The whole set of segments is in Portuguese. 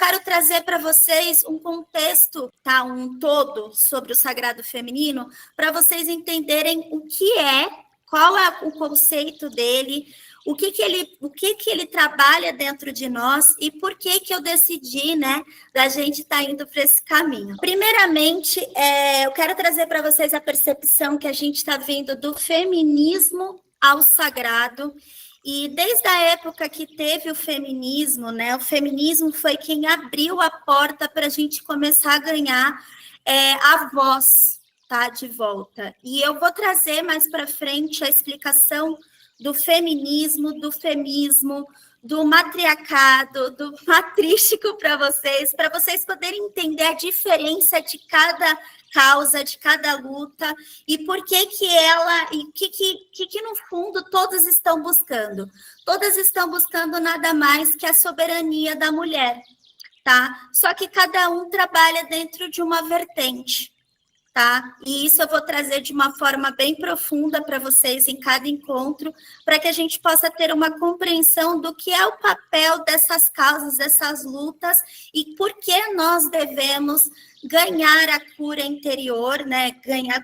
quero trazer para vocês um contexto, tá? Um todo sobre o sagrado feminino, para vocês entenderem o que é, qual é o conceito dele, o que ele trabalha dentro de nós e por que eu decidi, né, da gente estar indo para esse caminho. Primeiramente, eu quero trazer para vocês a percepção que a gente está vendo do feminismo ao sagrado. E desde a época que teve o feminismo, né, o feminismo foi quem abriu a porta para a gente começar a ganhar a voz, tá, de volta. E eu vou trazer mais para frente a explicação do feminismo, do femismo, do matriarcado, do matrístico para vocês poderem entender a diferença de cada causa, de cada luta, e por que ela, e que no fundo todas estão buscando. Todas estão buscando nada mais que a soberania da mulher, tá? Só que cada um trabalha dentro de uma vertente. Tá? E isso eu vou trazer de uma forma bem profunda para vocês em cada encontro, para que a gente possa ter uma compreensão do que é o papel dessas causas, dessas lutas, e por que nós devemos ganhar a cura interior, né?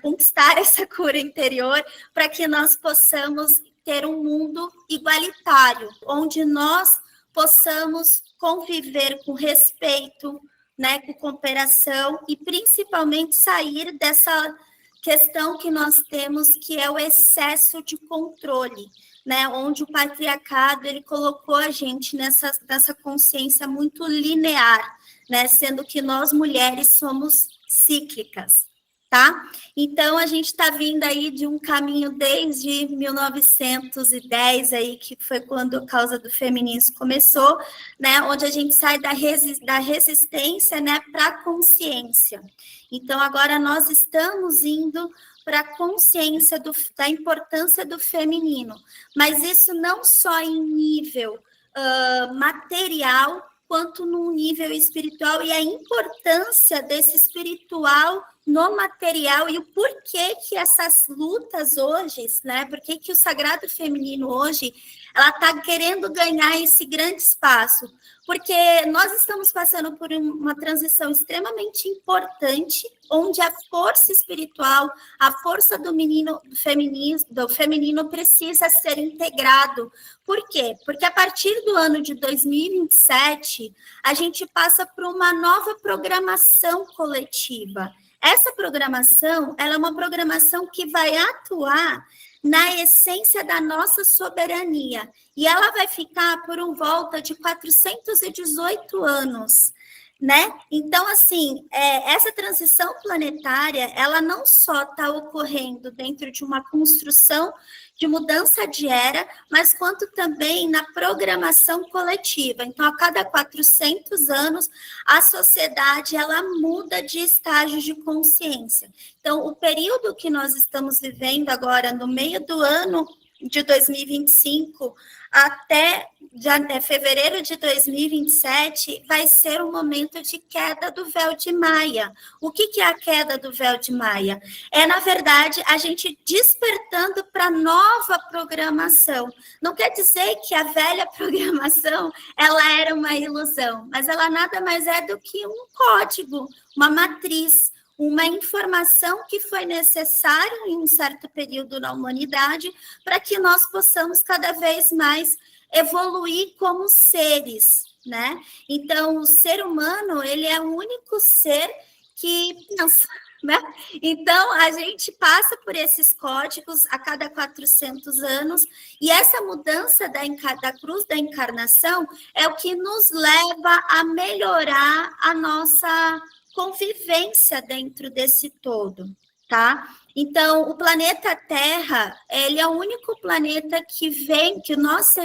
Conquistar essa cura interior, para que nós possamos ter um mundo igualitário, onde nós possamos conviver com respeito, né, com cooperação e principalmente sair dessa questão que nós temos, que é o excesso de controle, né, onde o patriarcado ele colocou a gente nessa consciência muito linear, né, sendo que nós mulheres somos cíclicas. Tá? Então, a gente está vindo aí de um caminho desde 1910, aí, que foi quando a causa do feminismo começou, né? Onde a gente sai da resistência, né, para a consciência. Então, agora nós estamos indo para a consciência da importância do feminino, mas isso não só em nível material, quanto no nível espiritual, e a importância desse espiritual no material e o porquê que essas lutas hoje, né? Por que o sagrado feminino hoje, ela está querendo ganhar esse grande espaço? Porque nós estamos passando por uma transição extremamente importante, onde a força espiritual, a força do feminino precisa ser integrado. Por quê? Porque a partir do ano de 2027, a gente passa por uma nova programação coletiva. Essa programação, ela é uma programação que vai atuar na essência da nossa soberania. E ela vai ficar por volta de 418 anos, né? Então, assim, essa transição planetária, ela não só está ocorrendo dentro de uma construção de mudança de era, mas quanto também na programação coletiva. Então, a cada 400 anos, a sociedade, ela muda de estágio de consciência. Então, o período que nós estamos vivendo agora, no meio do ano de 2025, até fevereiro de 2027, vai ser um momento de queda do véu de Maia. O que é a queda do véu de Maia? É, na verdade, a gente despertando para nova programação. Não quer dizer que a velha programação, ela era uma ilusão, mas ela nada mais é do que um código, uma matriz, uma informação que foi necessária em um certo período na humanidade para que nós possamos cada vez mais evoluir como seres, né? Então, o ser humano, ele é o único ser que pensa, né? Então, a gente passa por esses códigos a cada 400 anos, e essa mudança da cruz da encarnação é o que nos leva a melhorar a nossa convivência dentro desse todo, tá? Então, o planeta Terra, ele é o único planeta que nós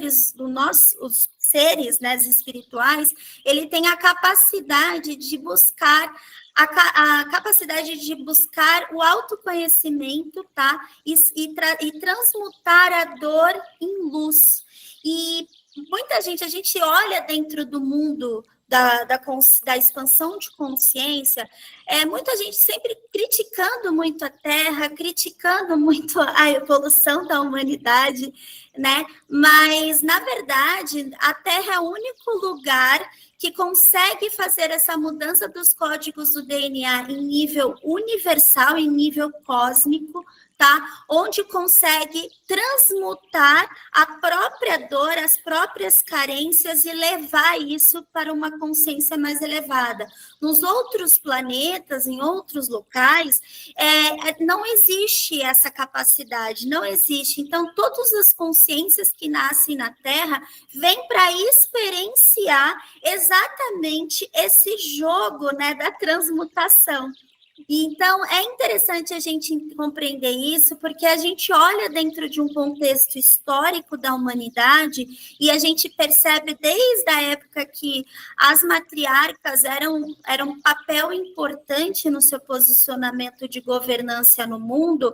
os seres, né, espirituais, ele tem a capacidade de buscar a capacidade de buscar o autoconhecimento, tá? E transmutar a dor em luz. E muita gente, a gente olha dentro do mundo da expansão de consciência, muita gente sempre criticando muito a Terra, criticando muito a evolução da humanidade, né? Mas, na verdade, a Terra é o único lugar que consegue fazer essa mudança dos códigos do DNA em nível universal, em nível cósmico, tá? Onde consegue transmutar a própria dor, as próprias carências e levar isso para uma consciência mais elevada. Nos outros planetas, em outros locais, não existe essa capacidade, não existe. Então, todas as consciências que nascem na Terra vêm para experienciar exatamente esse jogo, né, da transmutação. Então, é interessante a gente compreender isso, porque a gente olha dentro de um contexto histórico da humanidade e a gente percebe desde a época que as matriarcas eram um papel importante no seu posicionamento de governança no mundo.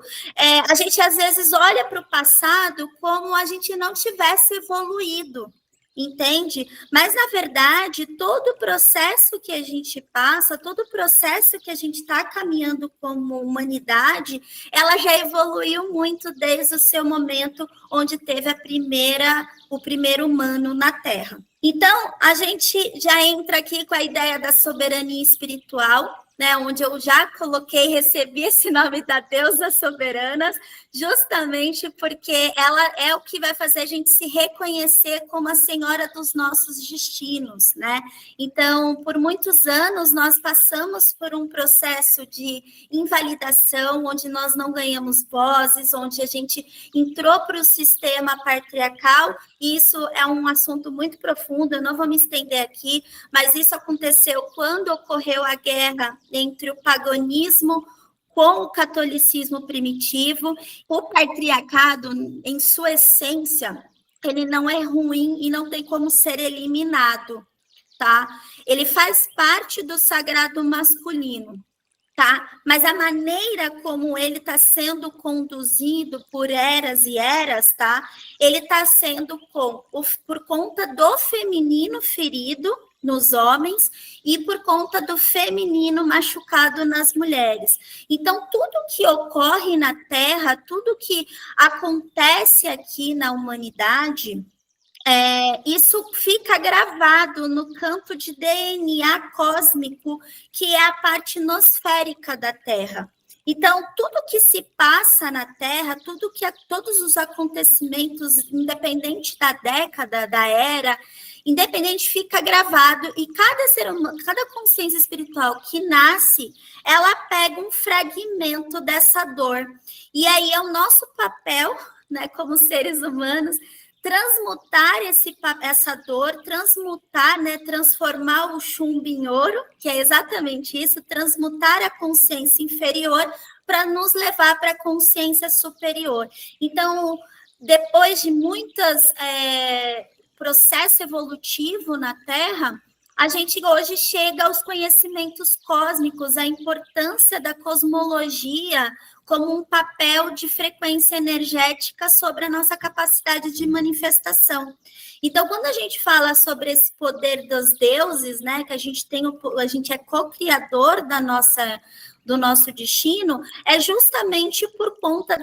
A gente, às vezes, olha para o passado como a gente não tivesse evoluído. Entende? Mas, na verdade, todo o processo que a gente passa, todo o processo que a gente está caminhando como humanidade, ela já evoluiu muito desde o seu momento onde teve o primeiro humano na Terra. Então, a gente já entra aqui com a ideia da soberania espiritual, né, onde eu já recebi esse nome da deusa soberana, justamente porque ela é o que vai fazer a gente se reconhecer como a senhora dos nossos destinos, né? Então, por muitos anos, nós passamos por um processo de invalidação, onde nós não ganhamos vozes, onde a gente entrou para o sistema patriarcal, e isso é um assunto muito profundo, eu não vou me estender aqui, mas isso aconteceu quando ocorreu a guerra entre o paganismo com o catolicismo primitivo. O patriarcado, em sua essência, ele não é ruim e não tem como ser eliminado, tá? Ele faz parte do sagrado masculino, tá? Mas a maneira como ele está sendo conduzido por eras e eras, tá? Ele está sendo por conta do feminino ferido nos homens e por conta do feminino machucado nas mulheres. Então, tudo que ocorre na Terra, tudo que acontece aqui na humanidade, isso fica gravado no campo de DNA cósmico, que é a parte nosférica da Terra. Então, tudo que se passa na Terra, todos os acontecimentos, independente da década, da era, independente, fica gravado, e cada ser humano, cada consciência espiritual que nasce, ela pega um fragmento dessa dor. E aí é o nosso papel, né, como seres humanos, transmutar essa dor, transmutar, né, transformar o chumbo em ouro, que é exatamente isso, transmutar a consciência inferior para nos levar para a consciência superior. Então, depois de muitos processo evolutivo na Terra, a gente hoje chega aos conhecimentos cósmicos, a importância da cosmologia como um papel de frequência energética sobre a nossa capacidade de manifestação. Então, quando a gente fala sobre esse poder dos deuses, né, que a gente é co-criador do nosso destino, é justamente por conta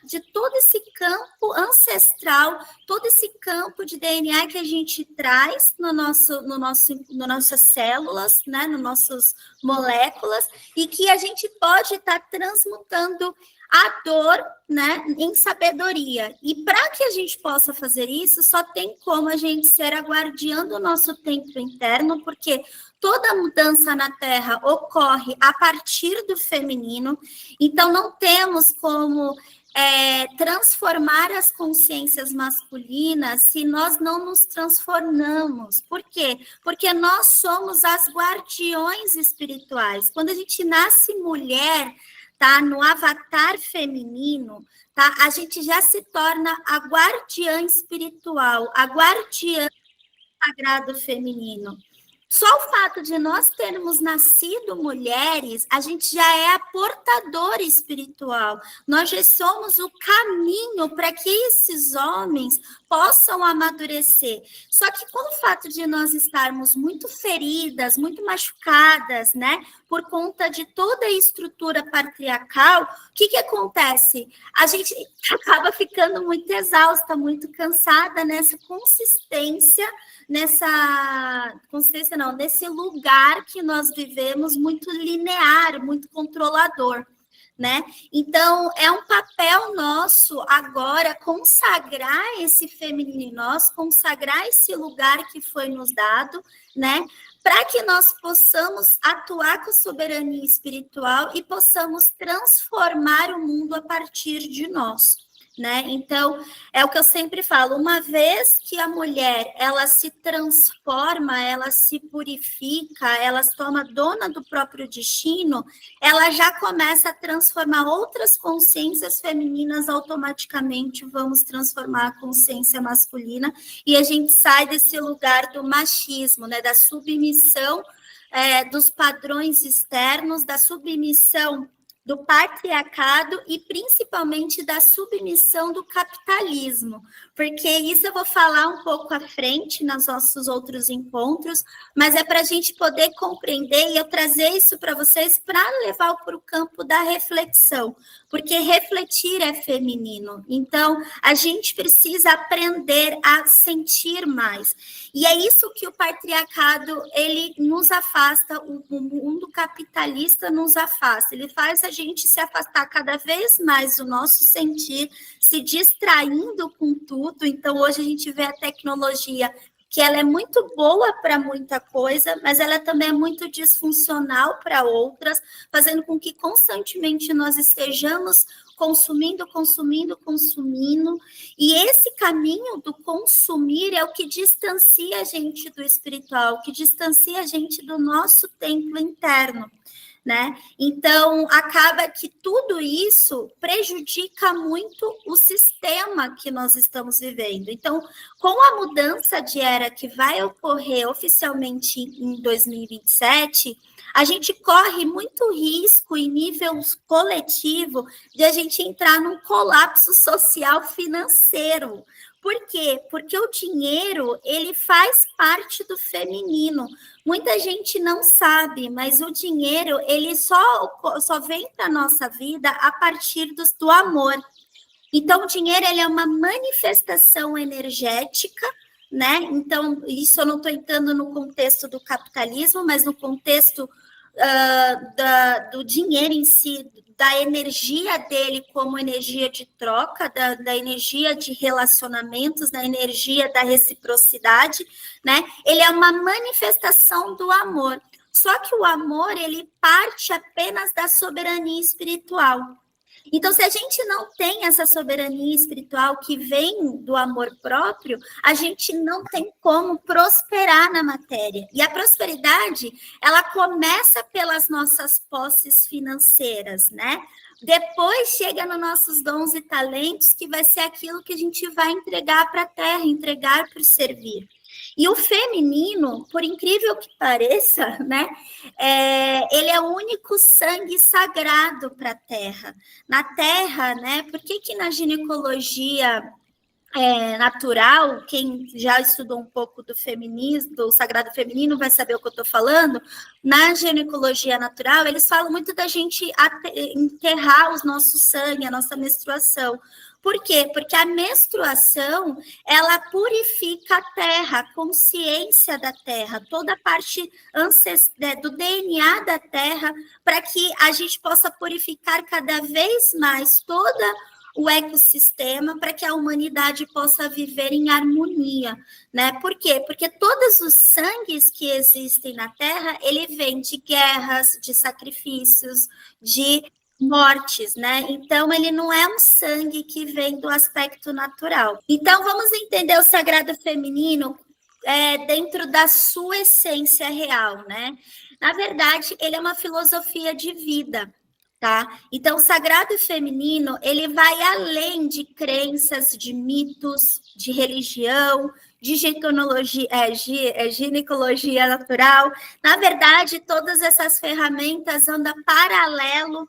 de todo esse campo ancestral, todo esse campo de DNA que a gente traz no nossas células, né, nas nossas moléculas, e que a gente pode estar transmutando a dor, né, em sabedoria. E para que a gente possa fazer isso, só tem como a gente ser a guardiã do nosso templo interno, porque toda mudança na Terra ocorre a partir do feminino, então não temos como transformar as consciências masculinas se nós não nos transformamos. Por quê? Porque nós somos as guardiões espirituais. Quando a gente nasce mulher, tá, no avatar feminino, tá, a gente já se torna a guardiã espiritual, a guardiã do sagrado feminino. Só o fato de nós termos nascido mulheres, a gente já é a portadora espiritual. Nós já somos o caminho para que esses homens possam amadurecer. Só que com o fato de nós estarmos muito feridas, muito machucadas, né, por conta de toda a estrutura patriarcal, o que acontece? A gente acaba ficando muito exausta, muito cansada nessa consistência, nesse lugar que nós vivemos muito linear, muito controlador, né? Então, é um papel nosso agora consagrar esse feminino em nós, consagrar esse lugar que foi nos dado, né? Para que nós possamos atuar com soberania espiritual e possamos transformar o mundo a partir de nós. Né? Então, é o que eu sempre falo, uma vez que a mulher, ela se transforma, ela se purifica, ela se toma dona do próprio destino, ela já começa a transformar outras consciências femininas, automaticamente vamos transformar a consciência masculina, e a gente sai desse lugar do machismo, né? Da submissão dos padrões externos, da submissão do patriarcado e principalmente da submissão do capitalismo, porque isso eu vou falar um pouco à frente nos nossos outros encontros, mas é para a gente poder compreender e eu trazer isso para vocês para levar para o campo da reflexão, porque refletir é feminino, então a gente precisa aprender a sentir mais, e é isso que o patriarcado, ele nos afasta, o mundo capitalista nos afasta, ele faz a gente se afastar cada vez mais do nosso sentir, se distraindo com tudo. Então, hoje a gente vê a tecnologia que ela é muito boa para muita coisa, mas ela também é muito disfuncional para outras, fazendo com que constantemente nós estejamos consumindo, e esse caminho do consumir é o que distancia a gente do espiritual, que distancia a gente do nosso templo interno. Né? Então, acaba que tudo isso prejudica muito o sistema que nós estamos vivendo. Então, com a mudança de era que vai ocorrer oficialmente em 2027, a gente corre muito risco em nível coletivo de a gente entrar num colapso social financeiro. Por quê? Porque o dinheiro, ele faz parte do feminino. Muita gente não sabe, mas o dinheiro, ele só vem para a nossa vida a partir do amor. Então, o dinheiro, ele é uma manifestação energética, né? Então, isso eu não estou entrando no contexto do capitalismo, mas no contexto do dinheiro em si, da energia dele como energia de troca, da energia de relacionamentos, da energia da reciprocidade, né? Ele é uma manifestação do amor. Só que o amor, ele parte apenas da soberania espiritual. Então, se a gente não tem essa soberania espiritual que vem do amor próprio, a gente não tem como prosperar na matéria. E a prosperidade, ela começa pelas nossas posses financeiras, né? Depois chega nos nossos dons e talentos, que vai ser aquilo que a gente vai entregar para a terra, entregar para o servir. E o feminino, por incrível que pareça, né, ele é o único sangue sagrado para a Terra. Na Terra, né, por que na ginecologia natural, quem já estudou um pouco do feminismo, do sagrado feminino, vai saber o que eu estou falando, na ginecologia natural, eles falam muito da gente enterrar o nosso sangue, a nossa menstruação. Por quê? Porque a menstruação, ela purifica a terra, a consciência da terra, toda a parte do DNA da terra, para que a gente possa purificar cada vez mais toda o ecossistema, para que a humanidade possa viver em harmonia, né? Por quê? Porque todos os sangues que existem na Terra, ele vem de guerras, de sacrifícios, de mortes, né? Então, ele não é um sangue que vem do aspecto natural. Então, vamos entender o sagrado feminino dentro da sua essência real, né? Na verdade, ele é uma filosofia de vida, tá? Então, o sagrado feminino, ele vai além de crenças, de mitos, de religião, de ginecologia natural. Na verdade, todas essas ferramentas andam paralelo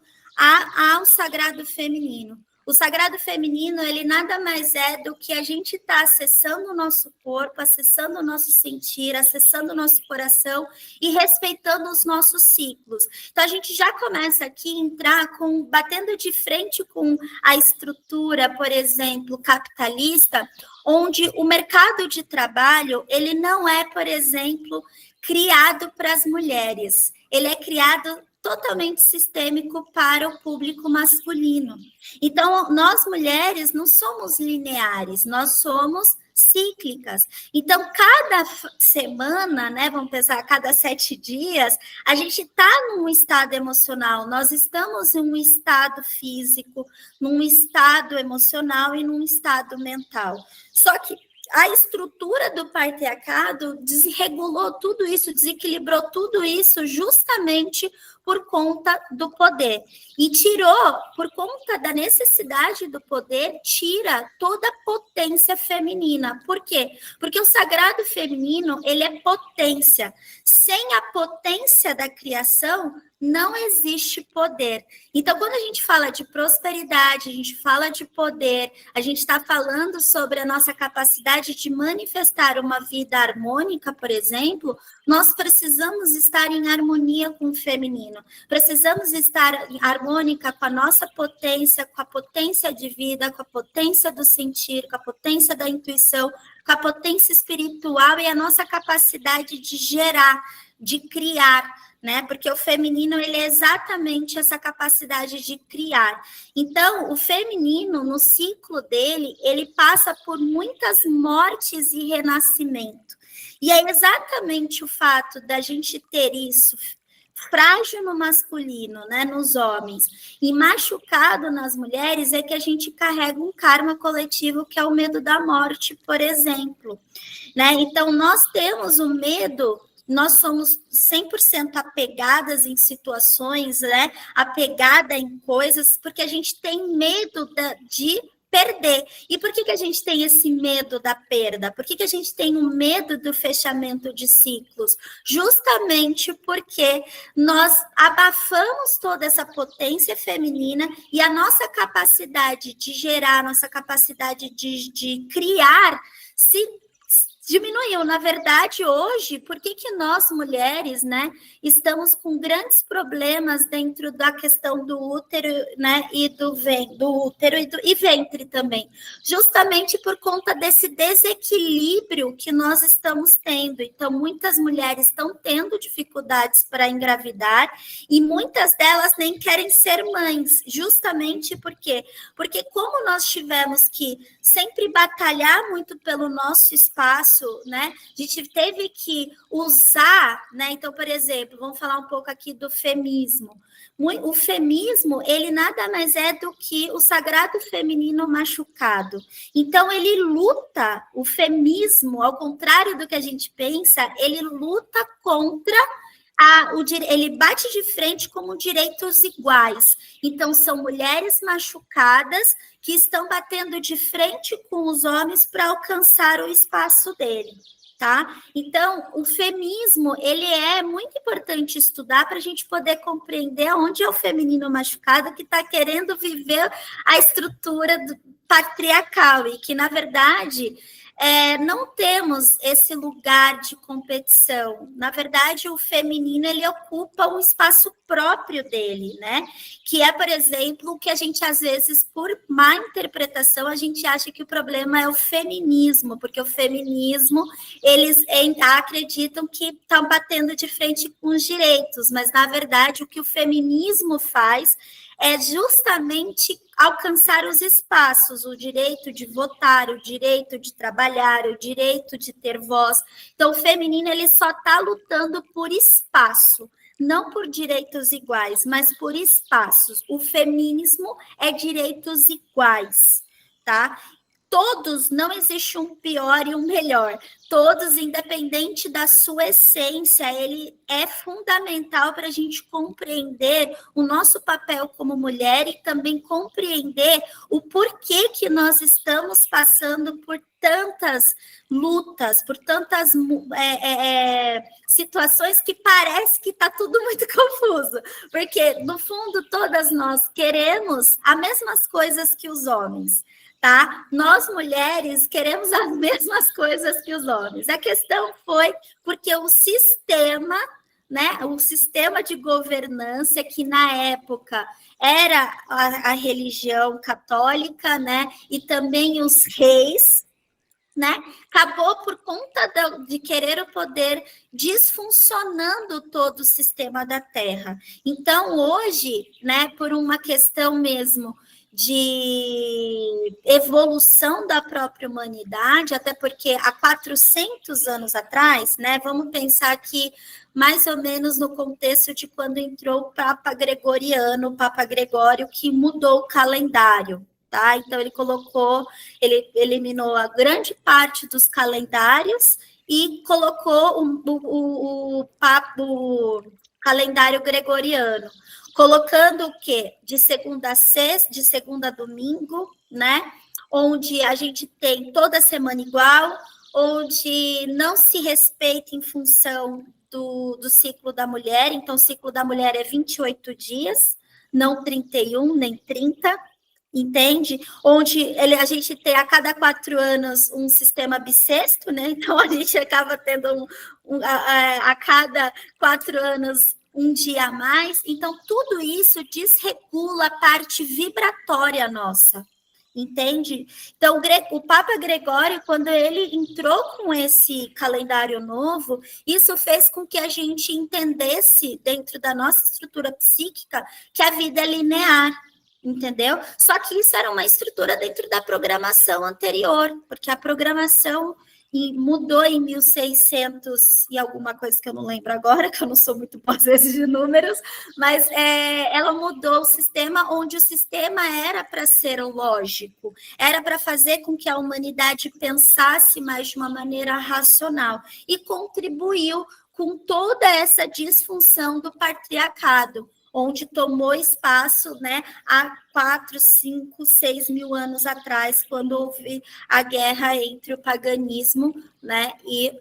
ao sagrado feminino. O sagrado feminino, ele nada mais é do que a gente está acessando o nosso corpo, acessando o nosso sentir, acessando o nosso coração e respeitando os nossos ciclos. Então, a gente já começa aqui a entrar batendo de frente com a estrutura, por exemplo, capitalista, onde o mercado de trabalho, ele não é, por exemplo, criado para as mulheres. Ele é criado totalmente sistêmico para o público masculino. Então, nós mulheres não somos lineares, nós somos cíclicas. Então, cada semana, né, vamos pensar, a cada 7 dias, a gente está num estado emocional, nós estamos em um estado físico, num estado emocional e num estado mental. Só que a estrutura do patriarcado desregulou tudo isso, desequilibrou tudo isso justamente por conta do poder. E tirou, por conta da necessidade do poder, tira toda a potência feminina. Por quê? Porque o sagrado feminino, ele é potência. Sem a potência da criação, não existe poder. Então, quando a gente fala de prosperidade, a gente fala de poder, a gente está falando sobre a nossa capacidade de manifestar uma vida harmônica, por exemplo, nós precisamos estar em harmonia com o feminino. Precisamos estar harmônica com a nossa potência, com a potência de vida, com a potência do sentir, com a potência da intuição, com a potência espiritual e a nossa capacidade de gerar, de criar, né? Porque o feminino, ele é exatamente essa capacidade de criar. Então, o feminino, no ciclo dele, ele passa por muitas mortes e renascimento. E é exatamente o fato da gente ter isso frágil no masculino, né, nos homens, e machucado nas mulheres, é que a gente carrega um karma coletivo, que é o medo da morte, por exemplo, né? Então, nós temos o medo, nós somos 100% apegadas em situações, né? Apegada em coisas, porque a gente tem medo de perder. E por que a gente tem esse medo da perda? Por que a gente tem o medo do fechamento de ciclos? Justamente porque nós abafamos toda essa potência feminina e a nossa capacidade de gerar, nossa capacidade de criar se diminuiu. Na verdade, hoje, por que nós, mulheres, né, estamos com grandes problemas dentro da questão do útero, né, e do útero e ventre também? Justamente por conta desse desequilíbrio que nós estamos tendo. Então, muitas mulheres estão tendo dificuldades para engravidar e muitas delas nem querem ser mães, justamente porque como nós tivemos que sempre batalhar muito pelo nosso espaço, né? A gente teve que usar, né? Então, por exemplo, vamos falar um pouco aqui do feminismo. O feminismo, ele nada mais é do que o sagrado feminino machucado. Então, ele luta, o feminismo, ao contrário do que a gente pensa, ele luta contra ele bate de frente como direitos iguais. Então, são mulheres machucadas que estão batendo de frente com os homens para alcançar o espaço dele, tá? Então, o feminismo, ele é muito importante estudar para a gente poder compreender onde é o feminino machucado que está querendo viver a estrutura patriarcal e que, na verdade, não temos esse lugar de competição. Na verdade, o feminino, ele ocupa um espaço próprio dele, né? Que é, por exemplo, o que a gente, às vezes, por má interpretação, a gente acha que o problema é o feminismo, porque o feminismo, eles acreditam que estão batendo de frente com os direitos, mas, na verdade, o que o feminismo faz é justamente alcançar os espaços, o direito de votar, o direito de trabalhar, o direito de ter voz. Então, o feminino, ele só está lutando por espaço, não por direitos iguais, mas por espaços. O feminismo é direitos iguais, tá? Todos, não existe um pior e um melhor. Todos, independente da sua essência, ele é fundamental para a gente compreender o nosso papel como mulher e também compreender o porquê que nós estamos passando por tantas lutas, por tantas situações que parece que está tudo muito confuso, porque, no fundo, todas nós queremos as mesmas coisas que os homens, tá? Nós, mulheres, queremos as mesmas coisas que os homens. A questão foi porque o sistema, né, o sistema de governança, que na época era a religião católica, né, e também os reis, né, acabou por conta de querer o poder disfuncionando todo o sistema da Terra. Então, hoje, né, por uma questão mesmo de evolução da própria humanidade, até porque há 400 anos atrás, né, vamos pensar que mais ou menos no contexto de quando entrou o Papa Gregoriano, o Papa Gregório, que mudou o calendário. Tá? Então, ele eliminou a grande parte dos calendários e colocou o calendário gregoriano, colocando o quê? De segunda a sexta, de segunda a domingo, né? Onde a gente tem toda semana igual, onde não se respeita em função do ciclo da mulher, então o ciclo da mulher é 28 dias, não 31, nem 30, entende? Onde a gente tem a cada 4 anos um sistema bissexto, né? Então a gente acaba tendo a cada 4 anos um dia a mais. Então tudo isso desregula a parte vibratória nossa, entende? Então o Papa Gregório, quando ele entrou com esse calendário novo, isso fez com que a gente entendesse dentro da nossa estrutura psíquica que a vida é linear. Entendeu? Só que isso era uma estrutura dentro da programação anterior, porque a programação mudou em 1600 e alguma coisa que eu não lembro agora, que eu não sou muito boa às vezes de números, mas ela mudou o sistema, onde o sistema era para ser lógico, era para fazer com que a humanidade pensasse mais de uma maneira racional e contribuiu com toda essa disfunção do patriarcado, onde tomou espaço, né, há 4, 5, 6 mil anos atrás, quando houve a guerra entre o paganismo, né, e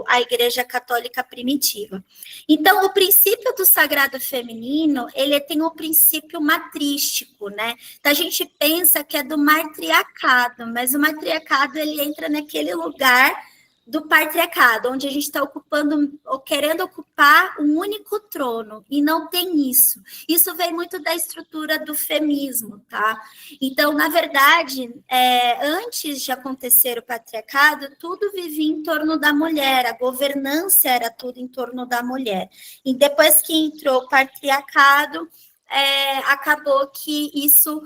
a Igreja Católica primitiva. Então, o princípio do sagrado feminino, ele tem um princípio matrístico, né? Então, a gente pensa que é do matriarcado, mas o matriarcado, ele entra naquele lugar do patriarcado, onde a gente está ocupando, ou querendo ocupar um único trono, e não tem isso. Isso vem muito da estrutura do feminismo, tá? Então, na verdade, antes de acontecer o patriarcado, tudo vivia em torno da mulher, a governança era tudo em torno da mulher. E depois que entrou o patriarcado, acabou que isso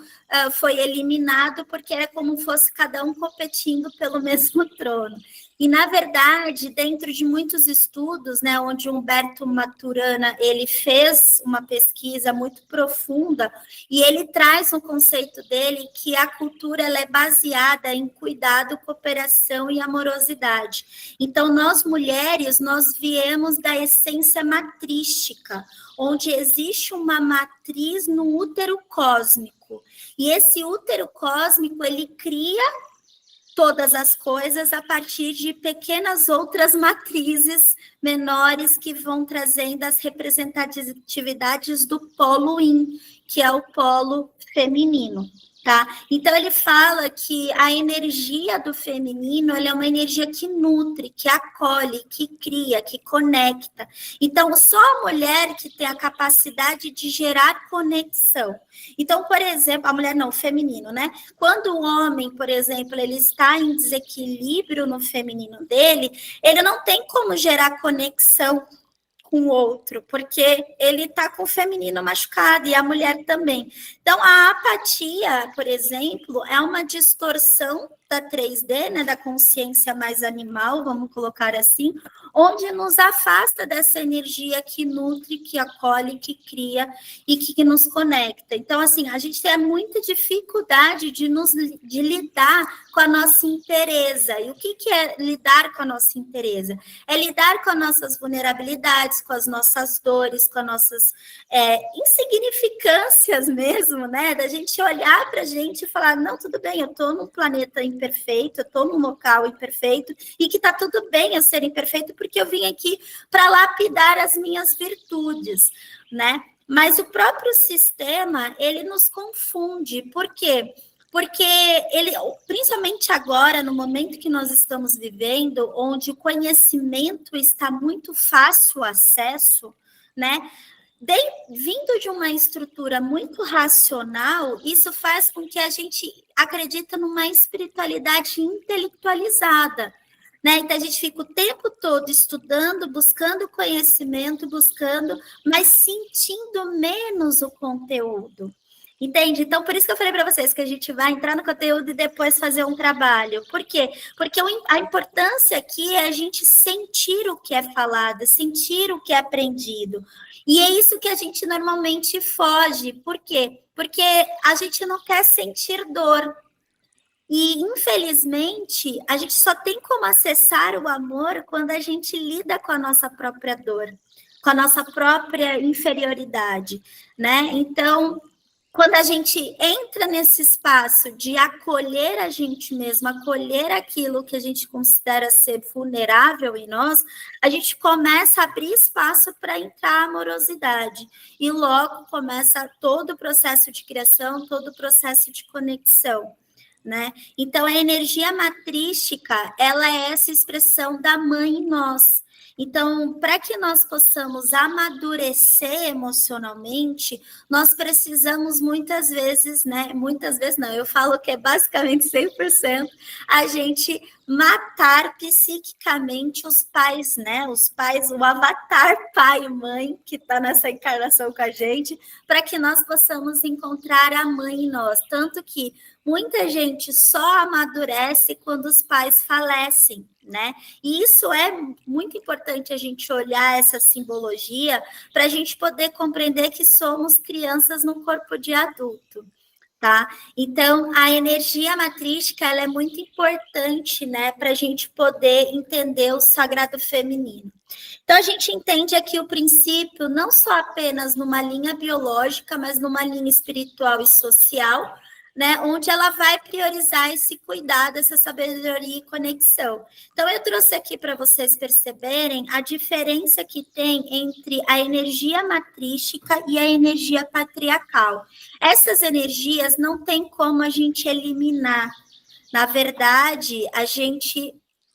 foi eliminado, porque era como fosse cada um competindo pelo mesmo trono. E, na verdade, dentro de muitos estudos, né, onde Humberto Maturana ele fez uma pesquisa muito profunda, e ele traz um conceito dele que a cultura ela é baseada em cuidado, cooperação e amorosidade. Então, nós mulheres, nós viemos da essência matrística, onde existe uma matriz no útero cósmico. E esse útero cósmico, ele cria todas as coisas a partir de pequenas outras matrizes menores que vão trazendo as representatividades do polo yin, que é o polo feminino. Tá? Então, ele fala que a energia do feminino ela é uma energia que nutre, que acolhe, que cria, que conecta. Então, só a mulher que tem a capacidade de gerar conexão. Então, por exemplo, a mulher não, o feminino, né? Quando o homem, por exemplo, ele está em desequilíbrio no feminino dele, ele não tem como gerar conexão com o outro, porque ele está com o feminino machucado e a mulher também. Então, a apatia, por exemplo, é uma distorção da 3D, né, da consciência mais animal, vamos colocar assim, onde nos afasta dessa energia que nutre, que acolhe, que cria e que nos conecta. Então, assim, a gente tem muita dificuldade de lidar com a nossa inteireza. E o que é lidar com a nossa inteireza? É lidar com as nossas vulnerabilidades, com as nossas dores, com as nossas insignificâncias mesmo, né? Da gente olhar para a gente e falar, não, tudo bem, eu estou num planeta em imperfeito, eu estou num local imperfeito e que está tudo bem eu ser imperfeito, porque eu vim aqui para lapidar as minhas virtudes, né? Mas o próprio sistema, ele nos confunde. Por quê? Porque ele, principalmente agora, no momento que nós estamos vivendo, onde o conhecimento está muito fácil acesso, né? Vindo de uma estrutura muito racional, isso faz com que a gente acredite numa espiritualidade intelectualizada, né? Então, a gente fica o tempo todo estudando, buscando conhecimento, mas sentindo menos o conteúdo. Entende? Então, por isso que eu falei para vocês que a gente vai entrar no conteúdo e depois fazer um trabalho. Por quê? Porque a importância aqui é a gente sentir o que é falado, sentir o que é aprendido. E é isso que a gente normalmente foge. Por quê? Porque a gente não quer sentir dor. E, infelizmente, a gente só tem como acessar o amor quando a gente lida com a nossa própria dor, com a nossa própria inferioridade, né? Então, quando a gente entra nesse espaço de acolher a gente mesmo, acolher aquilo que a gente considera ser vulnerável em nós, a gente começa a abrir espaço para entrar a amorosidade. E logo começa todo o processo de criação, todo o processo de conexão, né? Então, a energia matrística, ela é essa expressão da mãe em nós. Então, para que nós possamos amadurecer emocionalmente, nós precisamos muitas vezes, né? Muitas vezes não, eu falo que é basicamente 100%, a gente matar psiquicamente os pais, né? Os pais, o avatar pai e mãe que está nessa encarnação com a gente, para que nós possamos encontrar a mãe em nós. Tanto que muita gente só amadurece quando os pais falecem, né? E isso é muito importante a gente olhar essa simbologia para a gente poder compreender que somos crianças no corpo de adulto, tá? Então, a energia matrística, ela é muito importante, né, para a gente poder entender o sagrado feminino. Então, a gente entende aqui o princípio não só apenas numa linha biológica, mas numa linha espiritual e social, né, onde ela vai priorizar esse cuidado, essa sabedoria e conexão. Então, eu trouxe aqui para vocês perceberem a diferença que tem entre a energia matrística e a energia patriarcal. Essas energias não tem como a gente eliminar. Na verdade, a gente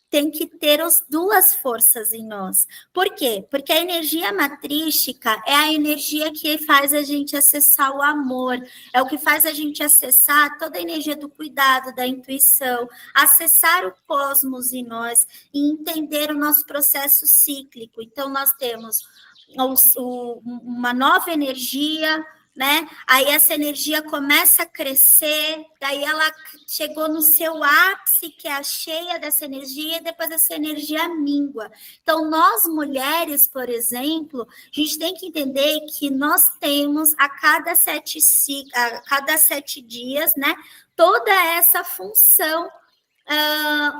tem que ter as duas forças em nós. Por quê? Porque a energia matrística é a energia que faz a gente acessar o amor, é o que faz a gente acessar toda a energia do cuidado, da intuição, acessar o cosmos em nós e entender o nosso processo cíclico. Então, nós temos uma nova energia, né? Aí essa energia começa a crescer, daí ela chegou no seu ápice, que é a cheia dessa energia, e depois essa energia mingua. Então, nós mulheres, por exemplo, a gente tem que entender que nós temos a cada 7 dias, né? Toda essa função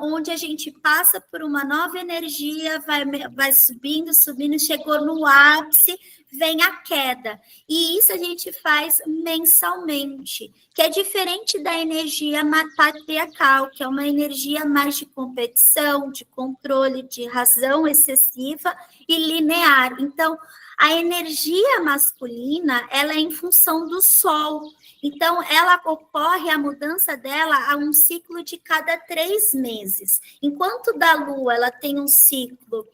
onde a gente passa por uma nova energia, vai subindo, chegou no ápice, vem a queda. E isso a gente faz mensalmente, que é diferente da energia patriarcal, que é uma energia mais de competição, de controle, de razão excessiva e linear. Então, a energia masculina, ela é em função do sol. Então, ela ocorre, a mudança dela, a um ciclo de cada 3 meses. Enquanto da Lua, ela tem um ciclo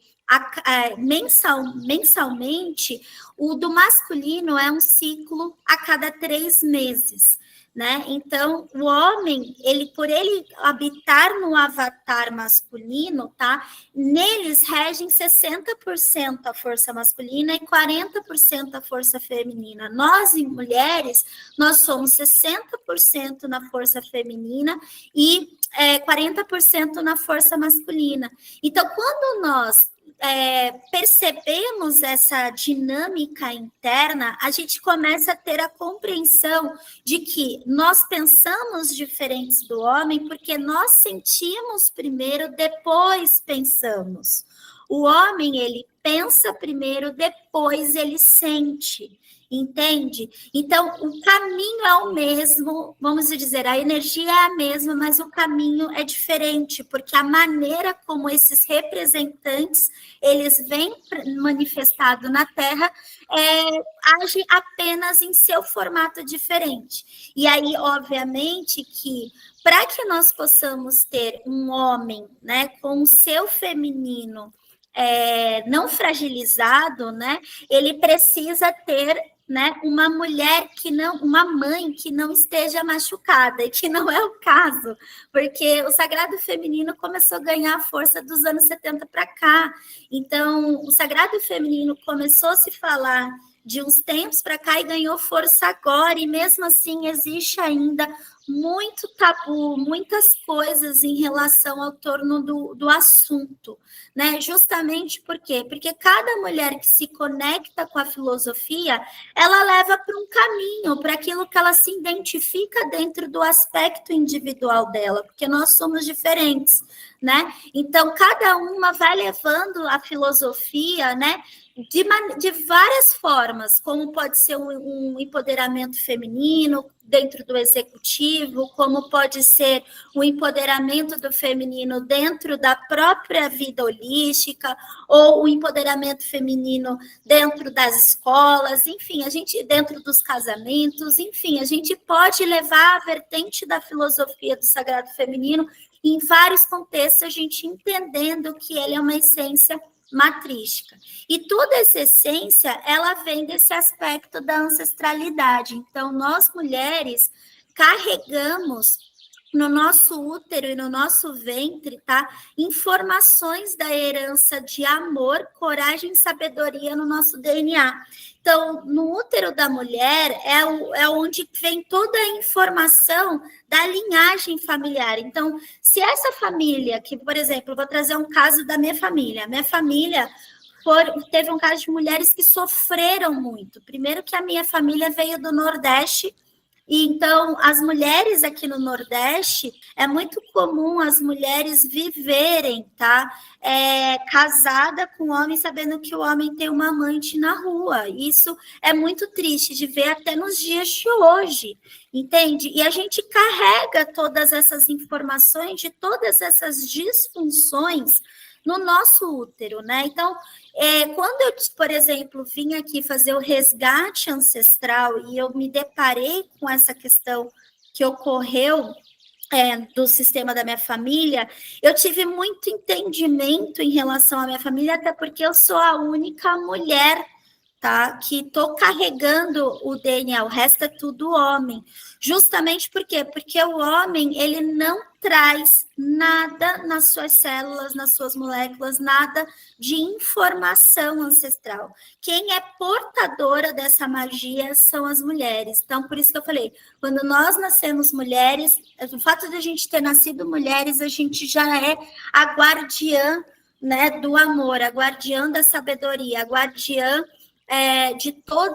mensalmente, o do masculino é um ciclo a cada 3 meses, né? Então, o homem, por ele habitar no avatar masculino, tá? Neles regem 60% a força masculina e 40% a força feminina. Nós, mulheres, nós somos 60% na força feminina e 40% na força masculina. Então, quando nós percebemos essa dinâmica interna, a gente começa a ter a compreensão de que nós pensamos diferentes do homem porque nós sentimos primeiro, depois pensamos. O homem, ele pensa primeiro, depois ele sente. Entende? Então, o caminho é o mesmo, vamos dizer, a energia é a mesma, mas o caminho é diferente, porque a maneira como esses representantes, eles vêm manifestado na Terra, age apenas em seu formato diferente. E aí, obviamente, que para que nós possamos ter um homem, né, com o seu feminino não fragilizado, né, ele precisa ter, né, uma mulher que não, uma mãe que não esteja machucada, e que não é o caso, porque o sagrado feminino começou a ganhar força dos anos 70 para cá. Então, o sagrado feminino começou a se falar de uns tempos para cá e ganhou força agora, e mesmo assim existe ainda muito tabu, muitas coisas em relação ao torno do assunto, né? Justamente por quê? Porque cada mulher que se conecta com a filosofia, ela leva para um caminho, para aquilo que ela se identifica dentro do aspecto individual dela, porque nós somos diferentes, né? Então, cada uma vai levando a filosofia, né? De várias formas, como pode ser um empoderamento feminino dentro do executivo, como pode ser o empoderamento do feminino dentro da própria vida holística, ou o empoderamento feminino dentro das escolas, enfim, a gente dentro dos casamentos, enfim, a gente pode levar a vertente da filosofia do sagrado feminino em vários contextos, a gente entendendo que ele é uma essência matrística. E toda essa essência, ela vem desse aspecto da ancestralidade. Então, nós mulheres carregamos no nosso útero e no nosso ventre, tá? Informações da herança de amor, coragem e sabedoria no nosso DNA. Então, no útero da mulher é onde vem toda a informação da linhagem familiar. Então, se essa família, que, por exemplo, eu vou trazer um caso da minha família teve um caso de mulheres que sofreram muito. Primeiro que a minha família veio do Nordeste, e então as mulheres aqui no Nordeste, é muito comum as mulheres viverem, tá? Casada com um homem, sabendo que o homem tem uma amante na rua. Isso é muito triste de ver até nos dias de hoje, entende? E a gente carrega todas essas informações de todas essas disfunções no nosso útero, né? Então, quando eu, por exemplo, vim aqui fazer o resgate ancestral e eu me deparei com essa questão que ocorreu do sistema da minha família, eu tive muito entendimento em relação à minha família, até porque eu sou a única mulher, tá, que estou carregando o DNA, o resto é tudo homem. Justamente por quê? Porque o homem, ele não traz nada nas suas células, nas suas moléculas, nada de informação ancestral. Quem é portadora dessa magia são as mulheres. Então, por isso que eu falei, quando nós nascemos mulheres, o fato de a gente ter nascido mulheres, a gente já é a guardiã, né, do amor, a guardiã da sabedoria, a guardiã de todo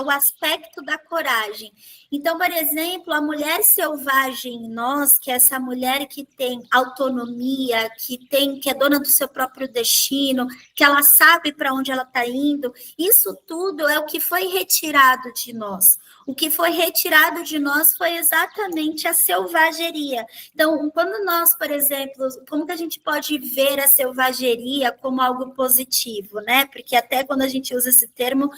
o aspecto da coragem. Então, por exemplo, a mulher selvagem em nós, que é essa mulher que tem autonomia, que é dona do seu próprio destino, que ela sabe para onde ela está indo, isso tudo é o que foi retirado de nós. O que foi retirado de nós foi exatamente a selvageria. Então, quando nós, por exemplo, como que a gente pode ver a selvageria como algo positivo, né? Porque até quando a gente usa esse termo,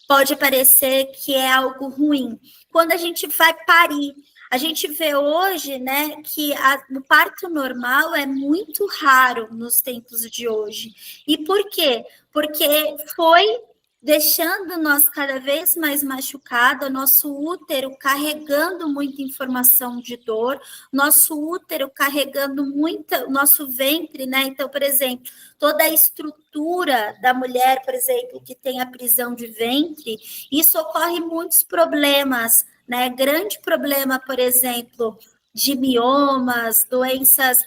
pode parecer que é algo ruim. Quando a gente vai parir, a gente vê hoje, né, que o parto normal é muito raro nos tempos de hoje. E por quê? Porque foi deixando nós cada vez mais machucado, nosso útero carregando muita informação de dor, nosso útero carregando muita, nosso ventre, né? Então, por exemplo, toda a estrutura da mulher, por exemplo, que tem a prisão de ventre, isso ocorre muitos problemas, né? Grande problema, por exemplo, de miomas, doenças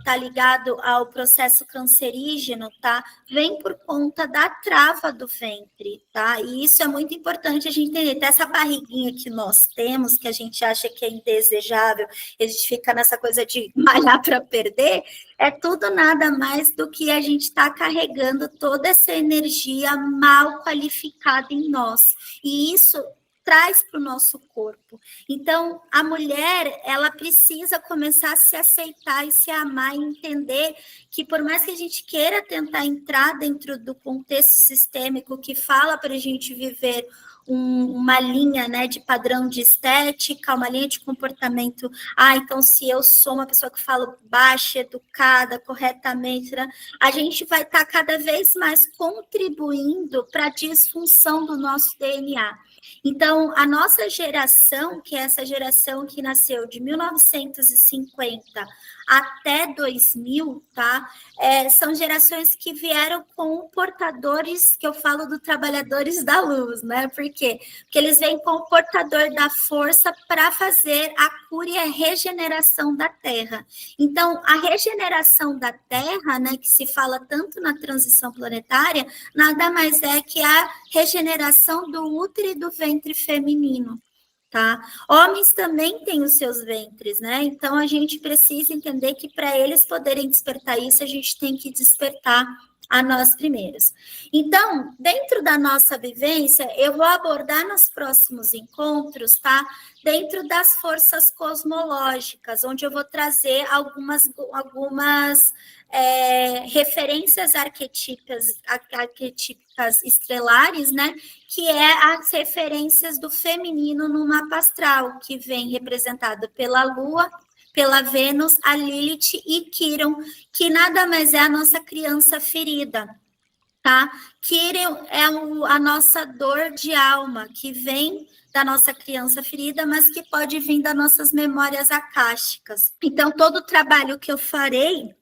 tá ligado ao processo cancerígeno, tá? Vem por conta da trava do ventre, tá? E isso é muito importante a gente entender. Essa barriguinha que nós temos, que a gente acha que é indesejável, a gente fica nessa coisa de malhar para perder, é tudo nada mais do que a gente está carregando toda essa energia mal qualificada em nós. E isso traz para o nosso corpo. Então, a mulher, ela precisa começar a se aceitar e se amar e entender que, por mais que a gente queira tentar entrar dentro do contexto sistêmico que fala para a gente viver uma linha, né, de padrão de estética, uma linha de comportamento. Então, se eu sou uma pessoa que falo baixa, educada, corretamente, né, a gente vai estar cada vez mais contribuindo para a disfunção do nosso DNA. Então, a nossa geração, que é essa geração que nasceu de 1950 até 2000, tá? São gerações que vieram com portadores, que eu falo do trabalhadores da luz, né? Por quê? Porque eles vêm com o portador da força para fazer a cura e a regeneração da Terra. Então, a regeneração da Terra, né, que se fala tanto na transição planetária, nada mais é que a regeneração do útero e do ventre feminino. Tá? Homens também têm os seus ventres, né? Então a gente precisa entender que para eles poderem despertar isso, a gente tem que despertar a nós primeiros. Então, dentro da nossa vivência, eu vou abordar nos próximos encontros, tá? Dentro das forças cosmológicas, onde eu vou trazer algumas referências arquetípicas estrelares, né? Que é as referências do feminino no mapa astral, que vem representado pela Lua, pela Vênus, a Lilith e Quiron, que nada mais é a nossa criança ferida, tá? Quiron é a nossa dor de alma, que vem da nossa criança ferida, mas que pode vir das nossas memórias akáshicas. Então, todo o trabalho que eu farei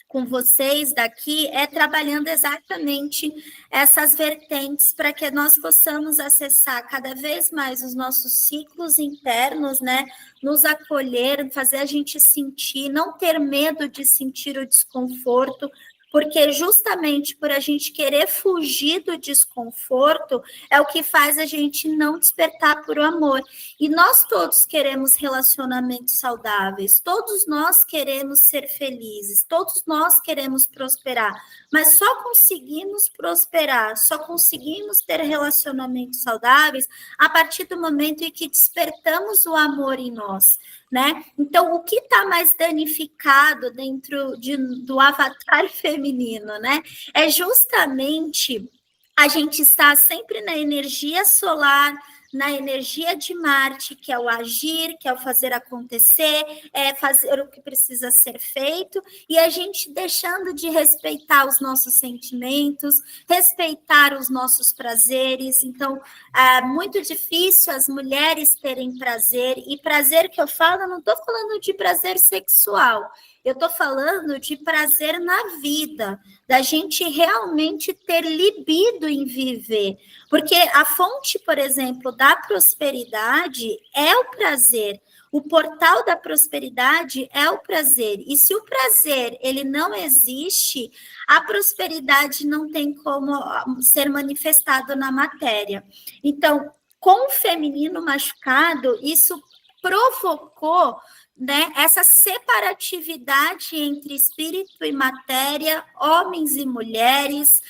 com vocês daqui é trabalhando exatamente essas vertentes para que nós possamos acessar cada vez mais os nossos ciclos internos, né? Nos acolher, fazer a gente sentir, não ter medo de sentir o desconforto, porque justamente por a gente querer fugir do desconforto é o que faz a gente não despertar por o amor. E nós todos queremos relacionamentos saudáveis, todos nós queremos ser felizes, todos nós queremos prosperar, mas só conseguimos prosperar, só conseguimos ter relacionamentos saudáveis a partir do momento em que despertamos o amor em nós. Né? Então, o que está mais danificado dentro do avatar feminino, né? É justamente a gente estar sempre na energia solar, na energia de Marte, que é o agir, que é o fazer acontecer, é fazer o que precisa ser feito, e a gente deixando de respeitar os nossos sentimentos, respeitar os nossos prazeres. Então, é muito difícil as mulheres terem prazer, e prazer que eu falo, eu não estou falando de prazer sexual, eu estou falando de prazer na vida, da gente realmente ter libido em viver. Porque a fonte, por exemplo, da prosperidade é o prazer. O portal da prosperidade é o prazer. E se o prazer ele não existe, a prosperidade não tem como ser manifestado na matéria. Então, com o feminino machucado, isso provocou, né, essa separatividade entre espírito e matéria, homens e mulheres,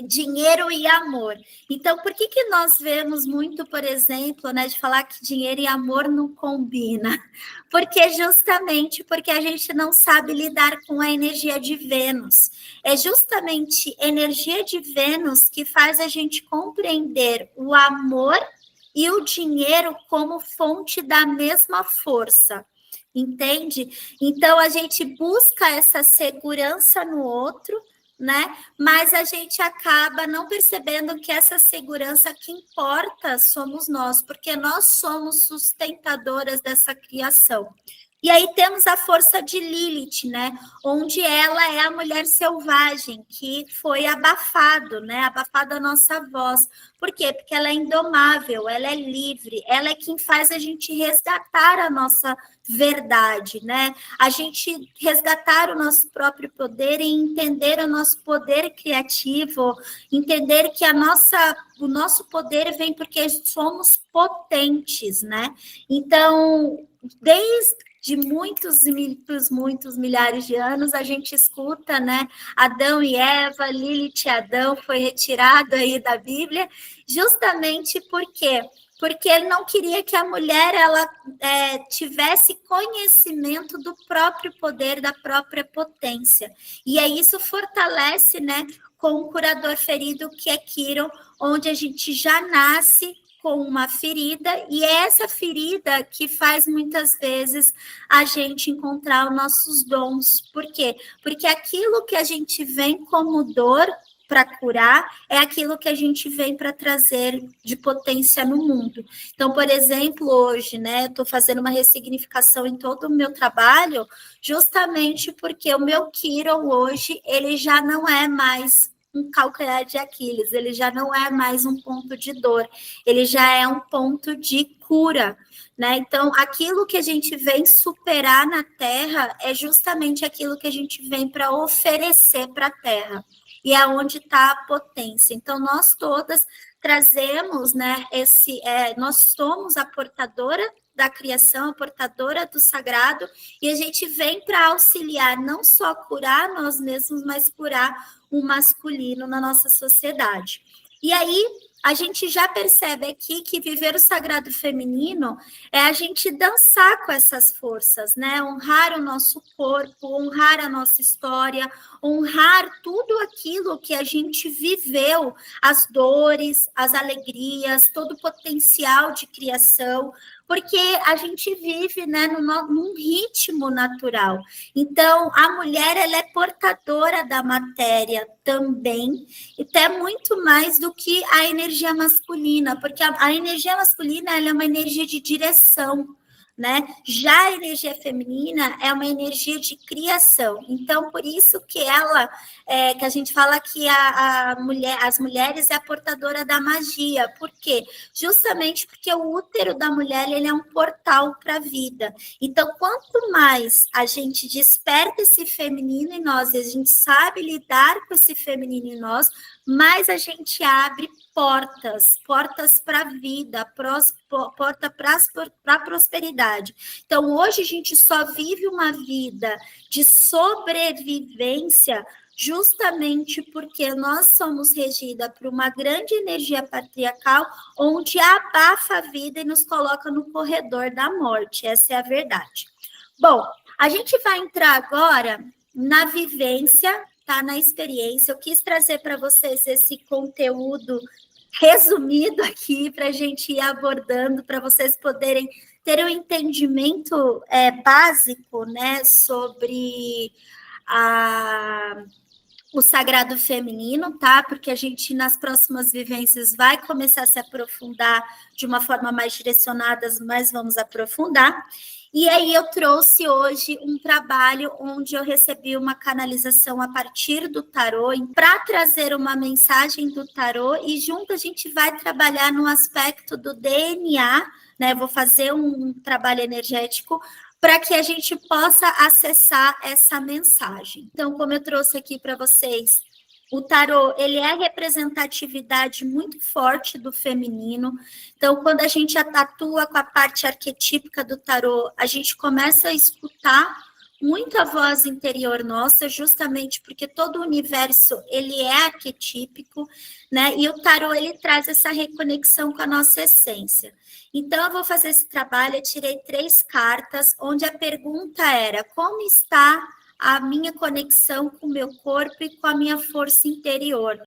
dinheiro e amor. Então, por que nós vemos muito, por exemplo, né, de falar que dinheiro e amor não combinam? Porque justamente porque a gente não sabe lidar com a energia de Vênus. É justamente a energia de Vênus que faz a gente compreender o amor e o dinheiro como fonte da mesma força, entende? Então, a gente busca essa segurança no outro, né? Mas a gente acaba não percebendo que essa segurança que importa somos nós, porque nós somos sustentadoras dessa criação. E aí temos a força de Lilith, né? Onde ela é a mulher selvagem, que foi abafado, né? Abafado a nossa voz. Por quê? Porque ela é indomável, ela é livre, ela é quem faz a gente resgatar a nossa verdade, né? A gente resgatar o nosso próprio poder e entender o nosso poder criativo, entender que o nosso poder vem porque somos potentes, né? Então, desde muitos milhares de anos, a gente escuta, né? Adão e Eva, Lilith e Adão foi retirado aí da Bíblia, justamente porque ele não queria que a mulher ela tivesse conhecimento do próprio poder, da própria potência. E aí isso fortalece, né, com o curador ferido, que é Quiron, onde a gente já nasce com uma ferida, e é essa ferida que faz muitas vezes a gente encontrar os nossos dons. Por quê? Porque aquilo que a gente vem como dor para curar é aquilo que a gente vem para trazer de potência no mundo. Então, por exemplo, hoje, né, eu estou fazendo uma ressignificação em todo o meu trabalho, justamente porque o meu Quiron hoje, ele já não é mais um calcanhar de Aquiles, ele já não é mais um ponto de dor, ele já é um ponto de cura, né? Então, aquilo que a gente vem superar na Terra é justamente aquilo que a gente vem para oferecer para a Terra. E é onde está a potência. Então, nós todas trazemos, né, nós somos a portadora da criação, a portadora do sagrado, e a gente vem para auxiliar, não só curar nós mesmos, mas curar o masculino na nossa sociedade. E aí, a gente já percebe aqui que viver o sagrado feminino é a gente dançar com essas forças, né? Honrar o nosso corpo, honrar a nossa história, honrar tudo aquilo que a gente viveu, as dores, as alegrias, todo o potencial de criação, porque a gente vive, né, num ritmo natural. Então, a mulher ela é portadora da matéria também, e até muito mais do que a energia masculina, porque a energia masculina ela é uma energia de direção, né? Já a energia feminina é uma energia de criação. Então, por isso que que a gente fala que as mulheres é a portadora da magia. Por quê? Justamente porque o útero da mulher ele é um portal para a vida. Então, quanto mais a gente desperta esse feminino em nós, e a gente sabe lidar com esse feminino em nós, mais a gente abre portas para a vida, porta para a prosperidade. Então, hoje a gente só vive uma vida de sobrevivência justamente porque nós somos regidas por uma grande energia patriarcal, onde abafa a vida e nos coloca no corredor da morte. Essa é a verdade. Bom, a gente vai entrar agora na vivência, tá? Na experiência. Eu quis trazer para vocês esse conteúdo resumido aqui para a gente ir abordando, para vocês poderem ter um entendimento básico, né, sobre o sagrado feminino, tá? Porque a gente, nas próximas vivências, vai começar a se aprofundar de uma forma mais direcionada, mas vamos aprofundar. E aí eu trouxe hoje um trabalho onde eu recebi uma canalização a partir do tarô para trazer uma mensagem do tarô e junto a gente vai trabalhar no aspecto do DNA, né? Vou fazer um trabalho energético para que a gente possa acessar essa mensagem. Então, como eu trouxe aqui para vocês, o tarô, ele é a representatividade muito forte do feminino. Então, quando a gente atua com a parte arquetípica do tarô, a gente começa a escutar muito a voz interior nossa, justamente porque todo o universo, ele é arquetípico, né? E o tarô, ele traz essa reconexão com a nossa essência. Então, eu vou fazer esse trabalho, eu tirei 3 cartas, onde a pergunta era, como está a minha conexão com o meu corpo e com a minha força interior?